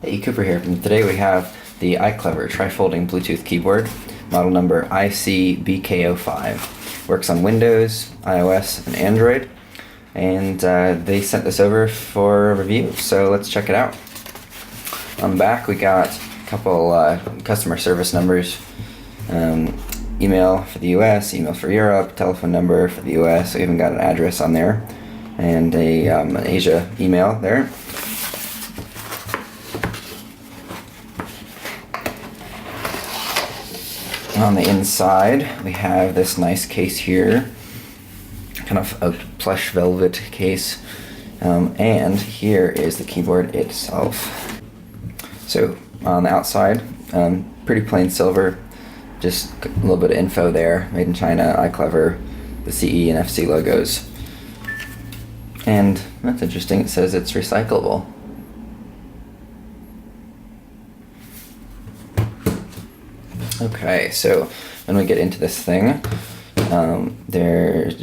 Hey, Cooper here, and today we have the iClever tri-folding Bluetooth keyboard, model number ICVG30. Works on Windows, iOS, and Android, and they sent this over for a review, so let's check it out. On the back we got a couple customer service numbers, email for the US, email for Europe, telephone number for the US, we even got an address on there, and an Asia email there. On the inside, we have this nice case here, kind of a plush velvet case, and here is the keyboard itself. So on the outside, pretty plain silver, just a little bit of info there, made in China, iClever, the CE and FC logos. And that's interesting, it says it's recyclable. Okay, so when we get into this thing, there's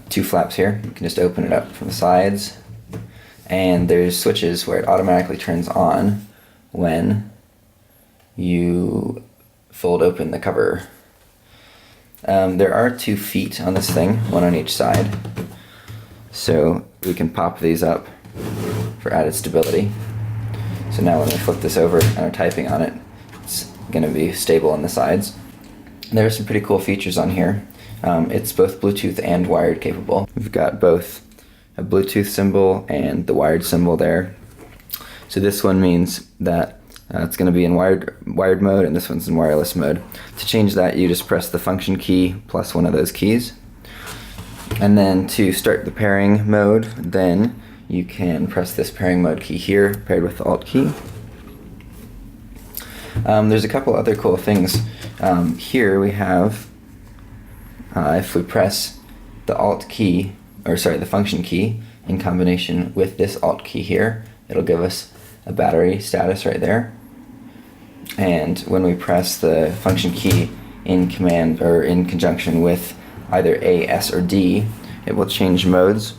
two flaps here. You can just open it up from the sides, and there's switches where it automatically turns on when you fold open the cover. There are 2 feet on this thing, one on each side, so we can pop these up for added stability. So now when we flip this over and are typing on it, it's going to be stable on the sides. There are some pretty cool features on here. It's both Bluetooth and wired capable. We've got both a Bluetooth symbol and the wired symbol there. So this one means that it's going to be in wired mode, and this one's in wireless mode. To change that, you just press the function key plus one of those keys. And then to start the pairing mode, then you can press this pairing mode key here, paired with the Alt key. There's a couple other cool things. Here we have, if we press the Alt key, the function key, in combination with this Alt key here, it'll give us a battery status right there. And when we press the function key in conjunction with either A, S, or D, it will change modes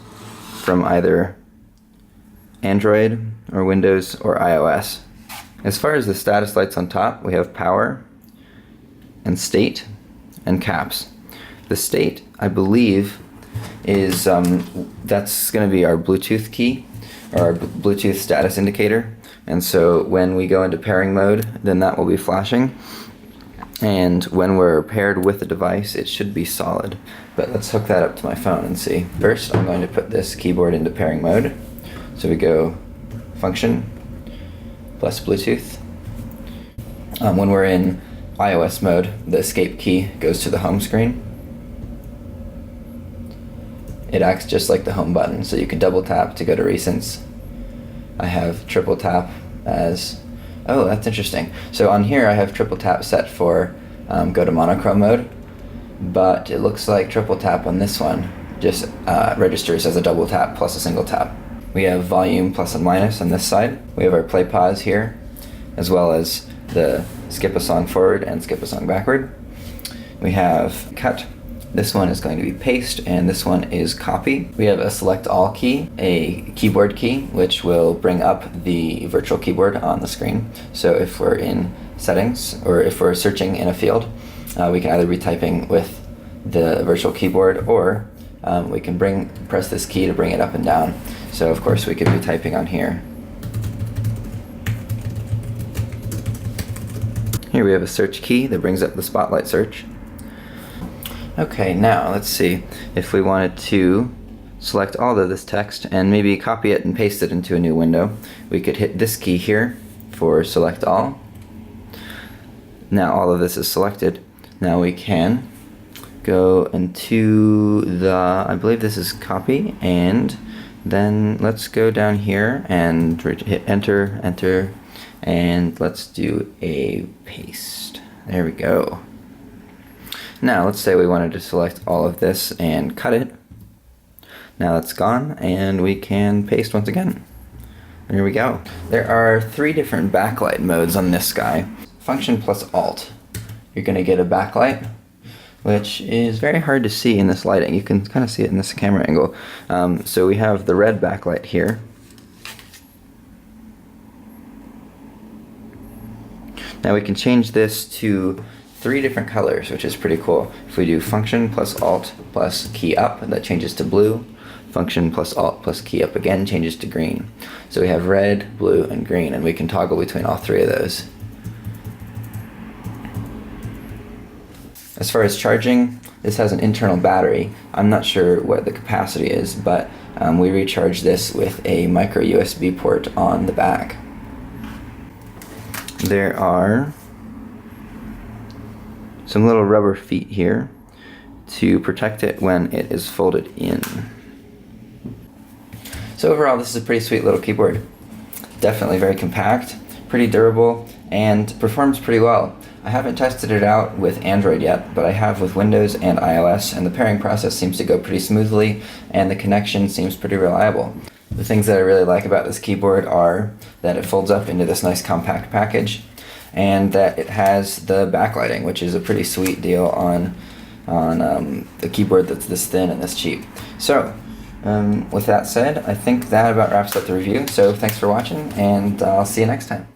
from either Android or Windows or iOS. As far as the status lights on top, we have power and state and caps. The state, I believe, is that's going to be our Bluetooth key, or our Bluetooth status indicator. And so when we go into pairing mode, then that will be flashing. And when we're paired with the device, it should be solid. But let's hook that up to my phone and see. First, I'm going to put this keyboard into pairing mode. So we go function plus Bluetooth. When we're in iOS mode, the escape key goes to the home screen. It acts just like the home button, so you can double tap to go to recents. I have triple tap as, oh, that's interesting. So on here I have triple tap set for go to monochrome mode, but it looks like triple tap on this one just registers as a double tap plus a single tap. We have volume plus and minus on this side. We have our play pause here, as well as the skip a song forward and skip a song backward. We have cut. This one is going to be paste, and this one is copy. We have a select all key, a keyboard key, which will bring up the virtual keyboard on the screen. So if we're in settings, or if we're searching in a field, we can either be typing with the virtual keyboard, or we can press this key to bring it up and down. So of course we could be typing on here. Here we have a search key that brings up the spotlight search. Okay, now let's see if we wanted to select all of this text and maybe copy it and paste it into a new window. We could hit this key here for select all. Now all of this is selected. Now we can go into the, I believe this is copy, and then let's go down here and hit enter, and let's do a paste. There we go. Now let's say we wanted to select all of this and cut it. Now that's gone, and we can paste once again. There we go. There are 3 different backlight modes on this guy. Function plus Alt. You're going to get a backlight, which is very hard to see in this lighting. You can kind of see it in this camera angle. So we have the red backlight here. Now we can change this to 3 different colors, which is pretty cool. If we do function plus alt plus key up, that changes to blue. Function plus alt plus key up again changes to green. So we have red, blue, and green, and we can toggle between all 3 of those. As far as charging, this has an internal battery. I'm not sure what the capacity is, but we recharge this with a micro USB port on the back. There are some little rubber feet here to protect it when it is folded in. So overall, this is a pretty sweet little keyboard. Definitely very compact, pretty durable, and performs pretty well. I haven't tested it out with Android yet, but I have with Windows and iOS, and the pairing process seems to go pretty smoothly, and the connection seems pretty reliable. The things that I really like about this keyboard are that it folds up into this nice compact package, and that it has the backlighting, which is a pretty sweet deal on a keyboard that's this thin and this cheap. So, with that said, I think that about wraps up the review. So thanks for watching, and I'll see you next time.